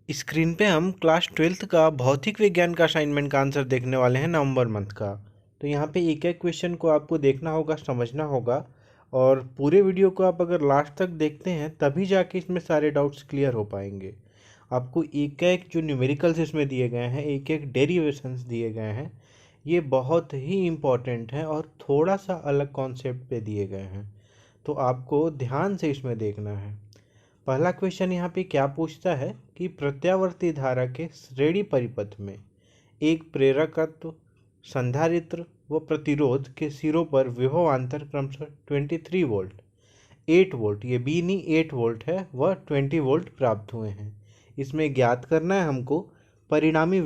Screen पे हम class 12th का भौतिक विज्ञान का असाइनमेंट का आंसर देखने वाले हैं नवंबर मंथ का। तो यहाँ पे एक एक क्वेश्चन को आपको देखना होगा, समझना होगा, और पूरे वीडियो को आप अगर लास्ट तक देखते हैं तभी जाके इसमें सारे डाउट्स क्लियर हो पाएंगे। आपको एक एक जो न्यूमेरिकल्स इसमें दिए गए हैं, एक एक डेरिवेशंस दिए गए हैं, ये बहुत ही इम्पॉर्टेंट हैं और थोड़ा सा अलग कॉन्सेप्ट पे दिए गए हैं, तो आपको ध्यान से इसमें देखना है। पहला क्वेश्चन यहाँ पे क्या पूछता है कि प्रत्यावर्ती धारा के श्रेणी परिपथ में एक प्रेरकत्व, संधारित्र व प्रतिरोध के सिरों पर विभवांतर क्रमशः 23 वोल्ट, 8 वोल्ट, ये बी नहीं 8 वोल्ट है, वह 20 वोल्ट प्राप्त हुए हैं। इसमें ज्ञात करना है हमको परिणामी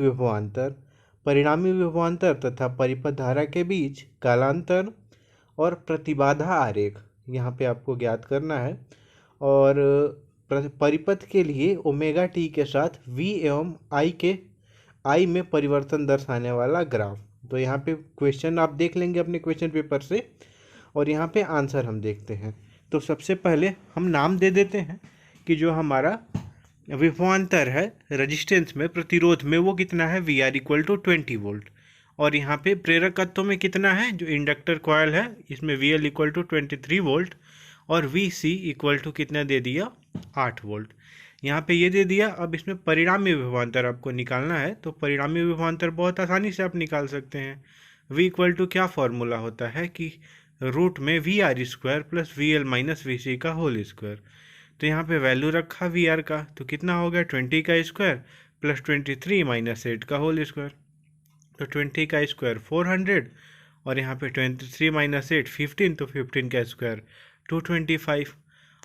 विभवांतर तथा परिपथ धारा के बीच कालांतर और प्रतिबाधा आरेख यहाँ पे आपको ज्ञात करना है। और परिपथ के लिए ओमेगा टी के साथ वी एवं आई में परिवर्तन दर्शाने वाला ग्राफ। तो यहाँ पे क्वेश्चन आप देख लेंगे अपने क्वेश्चन पेपर से, और यहाँ पे आंसर हम देखते हैं। तो सबसे पहले हम नाम दे देते हैं कि जो हमारा विभवांतर है रजिस्टेंस में, प्रतिरोध में, वो कितना है, V R equal to 20 volt. और यहाँ पे प्रेरकत्व में कितना है, जो इंडक्टर कॉयल है, इसमें V L equal to 23 volt और वी सी इक्वल टू कितना दे दिया, 8 वोल्ट। यहाँ पे ये दे दिया। अब इसमें परिणामी विभवांतर आपको निकालना है, तो परिणामी विभवांतर बहुत आसानी से आप निकाल सकते हैं। v इक्वल टू क्या फॉर्मूला होता है कि रूट में V R square plus V L minus V C का होल स्क्वायर। तो यहाँ पे वैल्यू रखा वी आर का, तो कितना हो गया 20 का स्क्वायर प्लस 23 माइनस 8 का होल स्क्वायर। तो 20 का स्क्वायर 400 और यहाँ पे 23 माइनस 8 15, तो 15 का स्क्वायर 225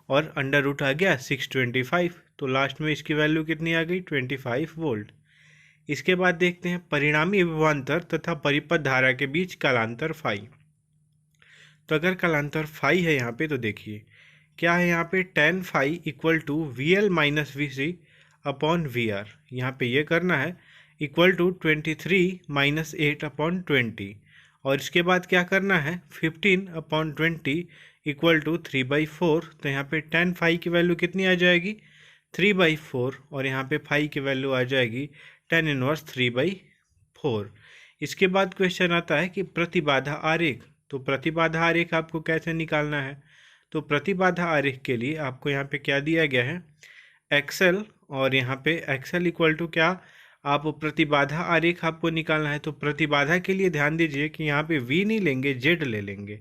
और अंडर रूट आ गया 625। तो लास्ट में इसकी वैल्यू कितनी आ गई, 25 वोल्ट। इसके बाद देखते हैं परिणामी विभवांतर तथा परिपथ धारा के बीच कालांतर फाई। तो अगर कालांतर फाई है यहाँ पे, तो देखिए क्या है, यहाँ पे tan phi equal to V L minus V C upon V R. यहाँ पे ये करना है इक्वल टू 23 माइनस 8 अपॉन 20, और इसके बाद क्या करना है 15 अपॉन 20 इक्वल टू 3/4। तो यहाँ पे tan फाई की वैल्यू कितनी आ जाएगी, 3/4, और यहाँ पे फाई की वैल्यू आ जाएगी tan इनवर्स 3/4। इसके बाद क्वेश्चन आता है कि प्रतिबाधा आरेख। तो प्रतिबाधा आरेख आपको कैसे निकालना है, तो प्रतिबाधा आरेख के लिए आपको यहाँ पे क्या दिया गया है, एक्सेल, और यहाँ पे एक्सेल इक्वल टू क्या, आप प्रतिबाधा आरेख आपको निकालना है। तो प्रतिबाधा के लिए ध्यान दीजिए कि यहाँ पे v नहीं लेंगे, z ले लेंगे,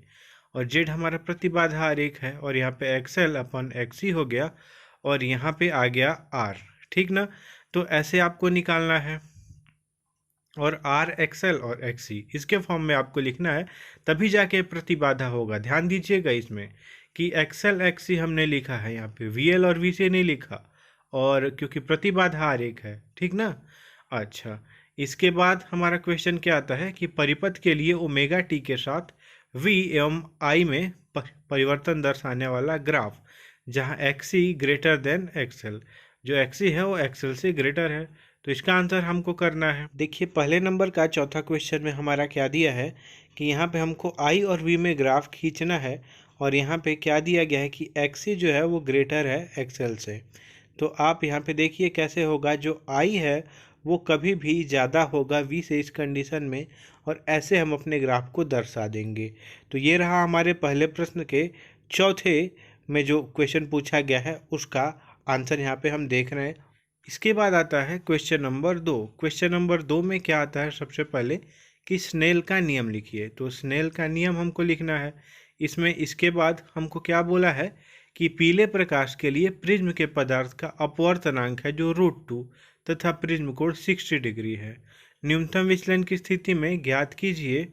और z हमारा प्रतिबाधा आरेख है, और यहाँ पे एक्सएल अपन एक्सी हो गया, और यहाँ पे आ गया r, ठीक ना। तो ऐसे आपको निकालना है, और आर एक्सएल और एक्सी इसके फॉर्म में आपको लिखना है, तभी जाके प्रतिबाधा होगा। ध्यान दीजिएगा इसमें कि एक्सएल एक्सी हमने लिखा है, यहाँ पे वी एल और वी सी नहीं लिखा, और क्योंकि प्रतिबाधा आरेख है, ठीक ना। अच्छा, इसके बाद हमारा क्वेश्चन क्या आता है कि परिपथ के लिए ओमेगा टी के साथ वी एवं आई में परिवर्तन दर्शाने वाला ग्राफ, जहाँ एक्सी ग्रेटर देन एक्सएल, जो एक्सी है वो एक्सएल से ग्रेटर है। तो इसका आंसर हमको करना है। देखिए पहले नंबर का चौथा क्वेश्चन में हमारा क्या दिया है कि यहाँ पे हमको आई और वी में ग्राफ खींचना है, और यहाँ पे क्या दिया गया है कि एक्सी जो है वो ग्रेटर है एक्सएल से। तो आप यहाँ पे देखिए कैसे होगा, जो आई है वो कभी भी ज़्यादा होगा वी से इस कंडीशन में, और ऐसे हम अपने ग्राफ को दर्शा देंगे। तो ये रहा हमारे पहले प्रश्न के चौथे में जो क्वेश्चन पूछा गया है, उसका आंसर यहाँ पे हम देख रहे हैं। इसके बाद आता है क्वेश्चन नंबर 2। क्वेश्चन नंबर 2 में क्या आता है, सबसे पहले कि स्नेल का नियम लिखिए। तो स्नेल का नियम हमको लिखना है इसमें। इसके बाद हमको क्या बोला है कि पीले प्रकाश के लिए प्रिज्म के पदार्थ का अपवर्तनांक है जो √2 तथा प्रिज्म कोण 60 डिग्री है। न्यूनतम विचलन की स्थिति में ज्ञात कीजिए,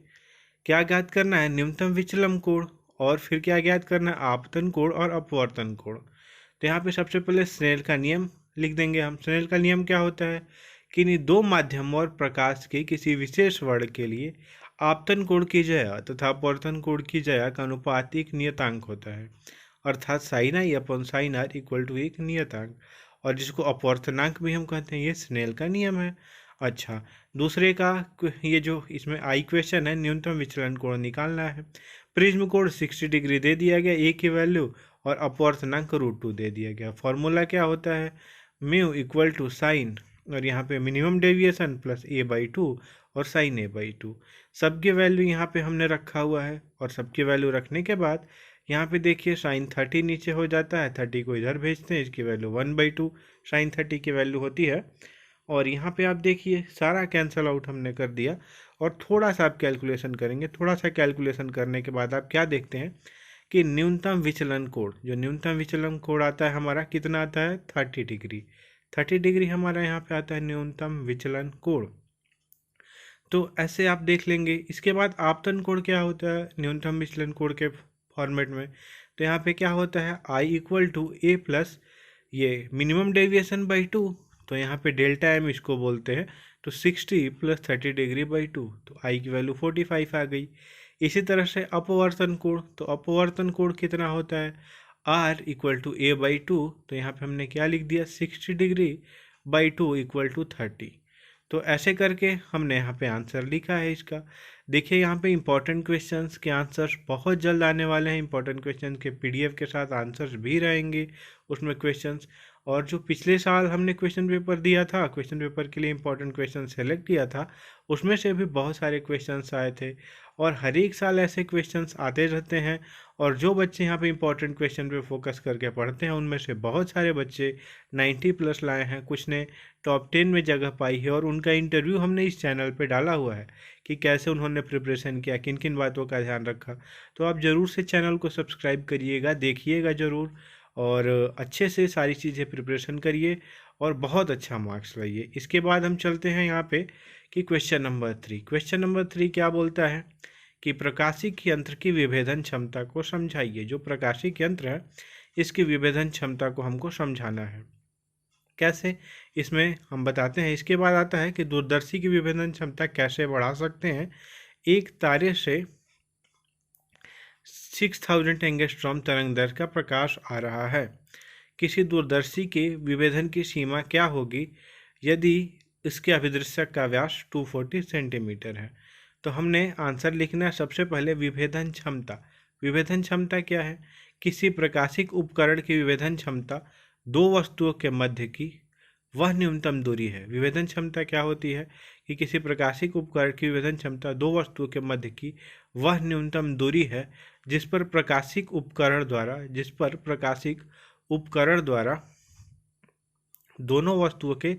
क्या ज्ञात करना है, न्यूनतम विचलन कोण, और फिर क्या ज्ञात करना है, आपतन कोण और अपवर्तन कोण। तो यहाँ पे सबसे पहले स्नेल का नियम लिख देंगे हम। स्नेल का नियम क्या होता है कि इन दो माध्यम और प्रकाश के किसी विशेष वर्ण के लिए आपतन कोण की जया तथा अपवर्तन कोण की जया का अनुपात एक नियतांक होता है, अर्थात sine i upon sine r equal to एक नियतांक, और जिसको अपवर्तनांक भी हम कहते हैं। ये स्नेल का नियम है। अच्छा, दूसरे का ये जो इसमें आई क्वेश्चन है, न्यूनतम विचलन कोण निकालना है। प्रिज्म कोण 60 डिग्री दे दिया गया, ए की वैल्यू, और अपवर्तनांक √2 दे दिया गया। फॉर्मूला क्या होता है, म्यू इक्वल टू साइन, और यहाँ पे मिनिमम डेविएशन प्लस a/2 और साइन a/2। सबके वैल्यू यहाँ पे हमने रखा हुआ है, और सबके वैल्यू रखने के बाद यहाँ पे देखिए साइन 30 नीचे हो जाता है, 30 को इधर भेजते हैं, इसकी वैल्यू 1/2 साइन 30 की वैल्यू होती है। और यहाँ पे आप देखिए सारा कैंसल आउट हमने कर दिया, और थोड़ा सा आप कैलकुलेशन करेंगे। थोड़ा सा कैलकुलेशन करने के बाद आप क्या देखते हैं कि न्यूनतम विचलन कोण, जो न्यूनतम विचलन कोण आता है हमारा कितना आता है 30 डिग्री। 30 डिग्री हमारा यहाँ पे आता है न्यूनतम विचलन कोण। तो ऐसे आप देख लेंगे। इसके बाद आपतन कोण क्या होता है न्यूनतम विचलन कोण के फॉर्मेट में, तो यहाँ पे क्या होता है I equal to A plus ये मिनिमम डेविएशन बाई 2, तो यहाँ पे डेल्टा एम इसको बोलते हैं, तो 60 प्लस 30 डिग्री बाई 2, तो आई की वैल्यू 45 आ गई। इसी तरह से अपवर्तन कोण, तो अपवर्तन कोण कितना होता है आर इक्वल टू a/2, तो यहाँ पे हमने क्या लिख दिया 60 डिग्री बाई 2 इक्वल टू 30। तो ऐसे करके हमने यहाँ पे आंसर लिखा है इसका। देखिए यहाँ पे इंपॉर्टेंट क्वेश्चंस के आंसर्स बहुत जल्द आने वाले हैं। इंपॉर्टेंट क्वेश्चन के पीडीएफ के साथ आंसर्स भी रहेंगे उसमें क्वेश्चंस। और जो पिछले साल हमने क्वेश्चन पेपर दिया था, क्वेश्चन पेपर के लिए इंपॉर्टेंट क्वेश्चन सेलेक्ट किया था, उसमें से भी बहुत सारे क्वेश्चंस आए थे, और हर एक साल ऐसे क्वेश्चंस आते रहते हैं। और जो बच्चे यहाँ पे इंपॉर्टेंट क्वेश्चन पे फोकस करके पढ़ते हैं, उनमें से बहुत सारे बच्चे 90 प्लस लाए हैं, कुछ ने टॉप 10 में जगह पाई है, और उनका इंटरव्यू हमने इस चैनल पे डाला हुआ है कि कैसे उन्होंने प्रिपरेशन किया, किन किन बातों का ध्यान रखा। तो आप ज़रूर से चैनल को सब्सक्राइब करिएगा, देखिएगा ज़रूर, और अच्छे से सारी चीज़ें प्रिपरेशन करिए और बहुत अच्छा मार्क्स लाइए। इसके बाद हम चलते हैं यहाँ पे कि क्वेश्चन नंबर 3। क्वेश्चन नंबर 3 क्या बोलता है कि प्रकाशिक यंत्र की विभेदन क्षमता को समझाइए। जो प्रकाशिक यंत्र है इसकी विभेदन क्षमता को हमको समझाना है। कैसे, इसमें हम बताते हैं। इसके बाद आता है कि दूरदर्शी की विभेदन क्षमता कैसे बढ़ा सकते हैं। एक तारे से 6000 एंगस्ट्रॉम तरंग दैर्घ्य का प्रकाश आ रहा है। किसी दूरदर्शी के विभेदन की सीमा क्या होगी यदि इसके अभिदृश्यक का व्यास 240 सेंटीमीटर है। तो हमने आंसर लिखना है सबसे पहले विभेदन क्षमता। विभेदन क्षमता क्या है? किसी प्रकाशिक उपकरण की विभेदन क्षमता दो वस्तुओं के मध्य की वह न्यूनतम दूरी है। विभेदन क्षमता क्या होती है कि किसी प्रकाशिक उपकरण की विभेदन क्षमता दो वस्तुओं के मध्य की वह न्यूनतम दूरी है जिस पर प्रकाशिक उपकरण द्वारा दोनों वस्तुओं के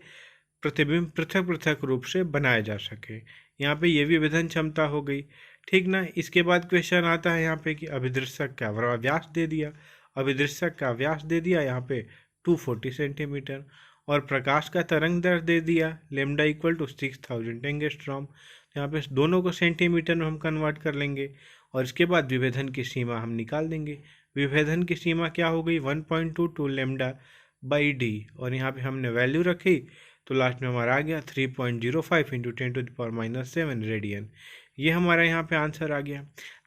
प्रतिबिंब पृथक पृथक रूप से बनाए जा सके। यहाँ पे ये भी विभेदन क्षमता हो गई, ठीक ना। इसके बाद क्वेश्चन आता है यहाँ पे कि अभिदृश्यक का व्यास दे दिया, अभिदृश्यक का व्यास दे दिया यहाँ पे 240 सेंटीमीटर, और प्रकाश का तरंग दैर्घ्य दे दिया लेमडा इक्वल टू 6000 एंगस्ट्रॉम। यहाँ पे दोनों को सेंटीमीटर में हम कन्वर्ट कर लेंगे, और इसके बाद विभेदन की सीमा हम निकाल देंगे। विभेदन की सीमा क्या हो गई 1.22 लेमडा बाई डी, और यहाँ पे हमने वैल्यू रखी तो लास्ट में हमारा आ गया 3.05 इंटू 10⁻⁷ रेडियन। ये हमारा यहाँ पे आंसर आ गया।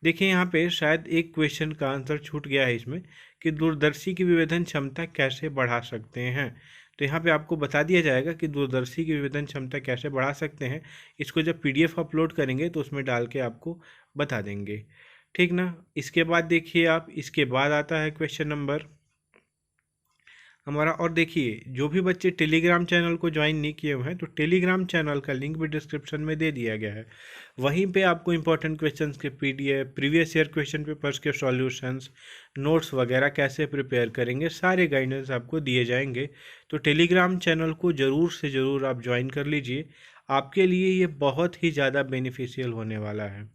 देखिए यहाँ पे शायद एक क्वेश्चन का आंसर छूट गया है इसमें कि दूरदर्शी की विभेदन क्षमता कैसे बढ़ा सकते हैं। तो यहाँ पे आपको बता दिया जाएगा कि दूरदर्शी की विभेदन क्षमता कैसे बढ़ा सकते हैं। इसको जब पीडीएफ अपलोड करेंगे तो उसमें डाल के आपको बता देंगे, ठीक ना। इसके बाद देखिए आप, इसके बाद आता है क्वेश्चन नंबर हमारा। और देखिए जो भी बच्चे टेलीग्राम चैनल को ज्वाइन नहीं किए हुए हैं तो टेलीग्राम चैनल का लिंक भी डिस्क्रिप्शन में दे दिया गया है। वहीं पे आपको इंपॉर्टेंट क्वेश्चंस के PDF, previous year question papers के सॉल्यूशंस, नोट्स वगैरह कैसे प्रिपेयर करेंगे, सारे गाइडेंस आपको दिए जाएंगे। तो टेलीग्राम चैनल को ज़रूर से ज़रूर आप ज्वाइन कर लीजिए, आपके लिए ये बहुत ही ज़्यादा बेनिफिशियल होने वाला है।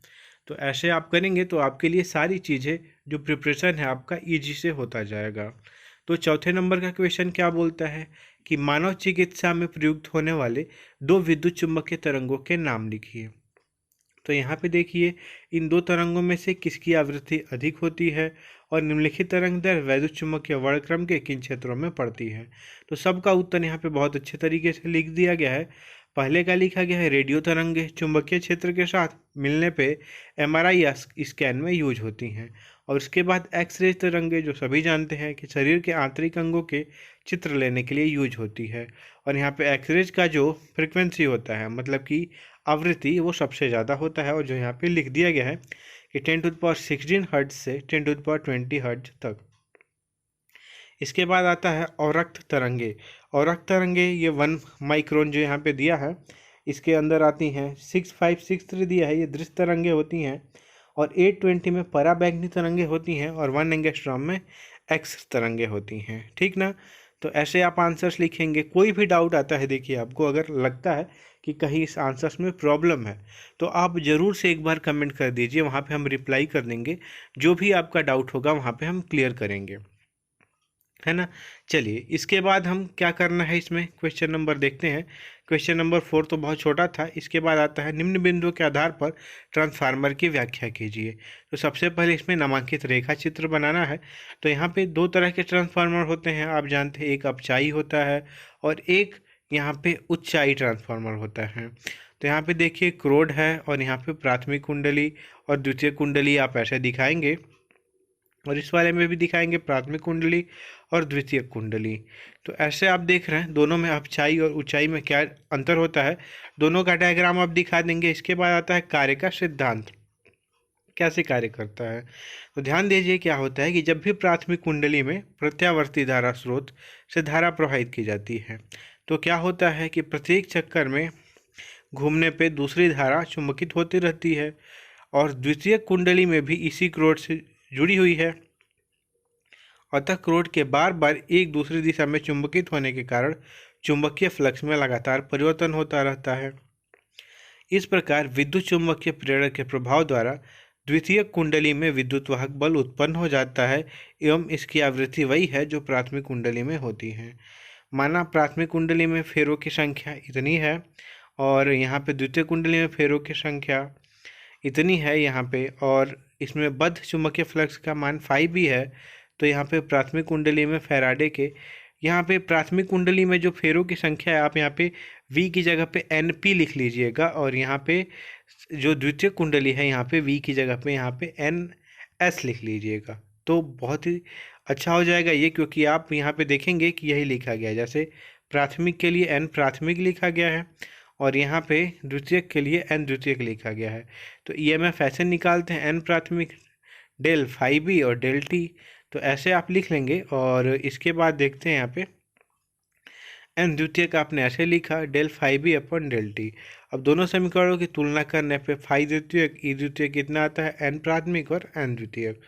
तो ऐसे आप करेंगे तो आपके लिए सारी चीज़ें जो प्रिपरेशन है आपका ईजी से होता जाएगा। तो चौथे नंबर का क्वेश्चन क्या बोलता है कि मानव चिकित्सा में प्रयुक्त होने वाले दो विद्युत चुम्बकीय तरंगों के नाम लिखिए। तो यहाँ पे देखिए इन दो तरंगों में से किसकी आवृत्ति अधिक होती है और निम्नलिखित तरंग दैर्घ्य वैद्युत चुम्बकीय वर्णक्रम के किन क्षेत्रों में पड़ती है। तो सबका उत्तर यहाँ पे बहुत अच्छे तरीके से लिख दिया गया है। पहले का लिखा गया है रेडियो तरंगे चुंबकीय क्षेत्र के साथ मिलने पे एमआरआई स्कैन में यूज होती हैं, और उसके बाद एक्सरे तरंगे जो सभी जानते हैं कि शरीर के आंतरिक अंगों के चित्र लेने के लिए यूज होती है। और यहाँ पे एक्सरेज का जो फ्रिक्वेंसी होता है, मतलब कि आवृत्ति, वो सबसे ज़्यादा होता है, और जो यहाँ पे लिख दिया गया है कि 10⁻16 हर्ट्ज से 10⁻20 हर्ट्ज तक। इसके बाद आता है अवरक्त तरंगे। अवरक्त तरंगे ये 1 माइक्रोन जो यहाँ पे दिया है इसके अंदर आती हैं। 6563 दिया है, ये दृश्य तरंगे होती हैं। और 820 में पराबैंगनी तरंगे होती हैं और 1 एंगस्ट्रॉम में एक्स तरंगे होती हैं। ठीक ना। तो ऐसे आप आंसर्स लिखेंगे। कोई भी डाउट आता है, देखिए आपको अगर लगता है कि कहीं इस आंसर्स में प्रॉब्लम है तो आप ज़रूर से एक बार कमेंट कर दीजिए, वहाँ पे हम रिप्लाई कर देंगे। जो भी आपका डाउट होगा वहाँ पे हम क्लियर करेंगे, है ना। चलिए इसके बाद हम क्या करना है, इसमें क्वेश्चन नंबर देखते हैं। क्वेश्चन नंबर 4 तो बहुत छोटा था। इसके बाद आता है निम्न बिंदुओं के आधार पर ट्रांसफार्मर की व्याख्या कीजिए। तो सबसे पहले इसमें नामांकित रेखा चित्र बनाना है। तो यहाँ पे 2 तरह के ट्रांसफार्मर होते हैं, आप जानते हैं। एक अपचाई होता है और एक यहाँ पे उच्चाई ट्रांसफार्मर होता है। तो यहाँ पे देखिए क्रोड है और यहाँ पे प्राथमिक कुंडली और द्वितीय कुंडली आप ऐसे दिखाएंगे, और इस वाले में भी दिखाएंगे प्राथमिक कुंडली और द्वितीय कुंडली। तो ऐसे आप देख रहे हैं दोनों में अपचाई और ऊंचाई में क्या अंतर होता है, दोनों का डायग्राम आप दिखा देंगे। इसके बाद आता है कार्य का सिद्धांत, कैसे कार्य करता है। तो ध्यान दीजिए क्या होता है कि जब भी प्राथमिक कुंडली में प्रत्यावर्ती धारा स्रोत से धारा प्रवाहित की जाती है तो क्या होता है कि प्रत्येक चक्कर में घूमने पे दूसरी धारा चुंबकित होती रहती है, और द्वितीय कुंडली में भी इसी क्रोड से जुड़ी हुई है। अतः क्रोड के बार बार एक दूसरी दिशा में चुंबकित होने के कारण चुंबकीय फ्लक्स में लगातार परिवर्तन होता रहता है। इस प्रकार विद्युत चुंबकीय प्रेरण के प्रभाव द्वारा द्वितीय कुंडली में विद्युत वाहक बल उत्पन्न हो जाता है, एवं इसकी आवृत्ति वही है जो प्राथमिक कुंडली में होती है। माना प्राथमिक कुंडली में फेरों की संख्या इतनी है और यहाँ पे द्वितीय कुंडली में फेरों की संख्या इतनी है यहाँ पे, और इसमें बद्ध चुंबकीय फ्लक्स का मान 5 भी है। तो यहाँ पे प्राथमिक कुंडली में फैराडे के, यहाँ पे प्राथमिक कुंडली में जो फेरों की संख्या है आप यहाँ पे V की जगह पे NP लिख लीजिएगा, और यहाँ पे जो द्वितीय कुंडली है यहाँ पे V की जगह पे यहाँ पे NS लिख लीजिएगा। तो बहुत ही अच्छा हो जाएगा ये, क्योंकि आप यहाँ पे देखेंगे कि यही लिखा गया है। जैसे प्राथमिक के लिए N प्राथमिक लिखा गया है और यहाँ पे द्वितीयक के लिए N द्वितीयक लिखा गया है। तो EMF ऐसे निकालते हैं, N प्राथमिक डेल फाई बी और डेल टी। तो ऐसे आप लिख लेंगे। और इसके बाद देखते हैं यहाँ पे N द्वितीयक आपने ऐसे लिखा del phi B upon del t. अब दोनों समीकरणों की तुलना करने पे फाई द्वितीयक ई द्वितीयक कितना आता है, N प्राथमिक और N द्वितीयक।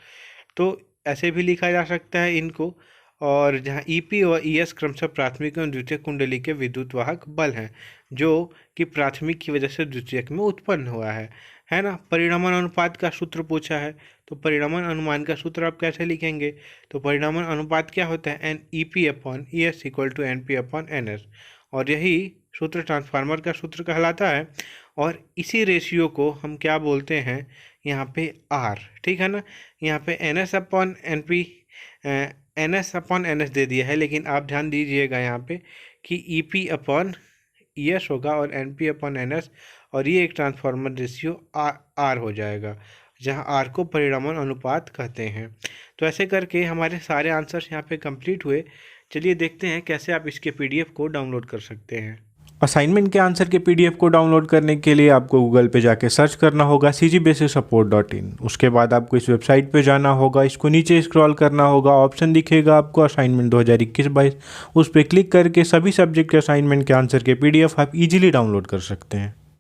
तो ऐसे भी लिखा जा सकता है इनको। और जहाँ EP और ES क्रमशः प्राथमिक और द्वितीयक कुंडली के विद्युत वाहक बल हैं जो कि प्राथमिक की वजह से द्वितीयक में उत्पन्न हुआ है ना। परिणामन अनुपात का सूत्र पूछा है, तो परिणामन अनुमान का सूत्र आप कैसे लिखेंगे। तो परिणामन अनुपात क्या होता है, NEP upon ES equal to NP upon NS, और यही सूत्र ट्रांसफार्मर का सूत्र कहलाता है। और इसी रेशियो को हम क्या बोलते हैं यहाँ पे R, ठीक है ना। यहाँ पे NS upon NP NS upon NS दे दिया है, लेकिन आप ध्यान दीजिएगा यहाँ पे कि EP अपॉन ES होगा और NP अपॉन NS, और ये एक ट्रांसफार्मर रेशियो R हो जाएगा, जहाँ R को परिणामन अनुपात कहते हैं। तो ऐसे करके हमारे सारे आंसर्स यहाँ पे कंप्लीट हुए। चलिए देखते हैं कैसे आप इसके PDF को डाउनलोड कर सकते हैं। असाइनमेंट के आंसर के PDF को डाउनलोड करने के लिए आपको गूगल पे जाके सर्च करना होगा cgbasicsupport.in। उसके बाद आपको इस वेबसाइट पे जाना होगा, इसको नीचे स्क्रॉल करना होगा, ऑप्शन दिखेगा आपको असाइनमेंट 2021-22, उस पर क्लिक करके सभी सब्जेक्ट के असाइनमेंट के आंसर के PDF आप इजीली डाउनलोड कर सकते हैं।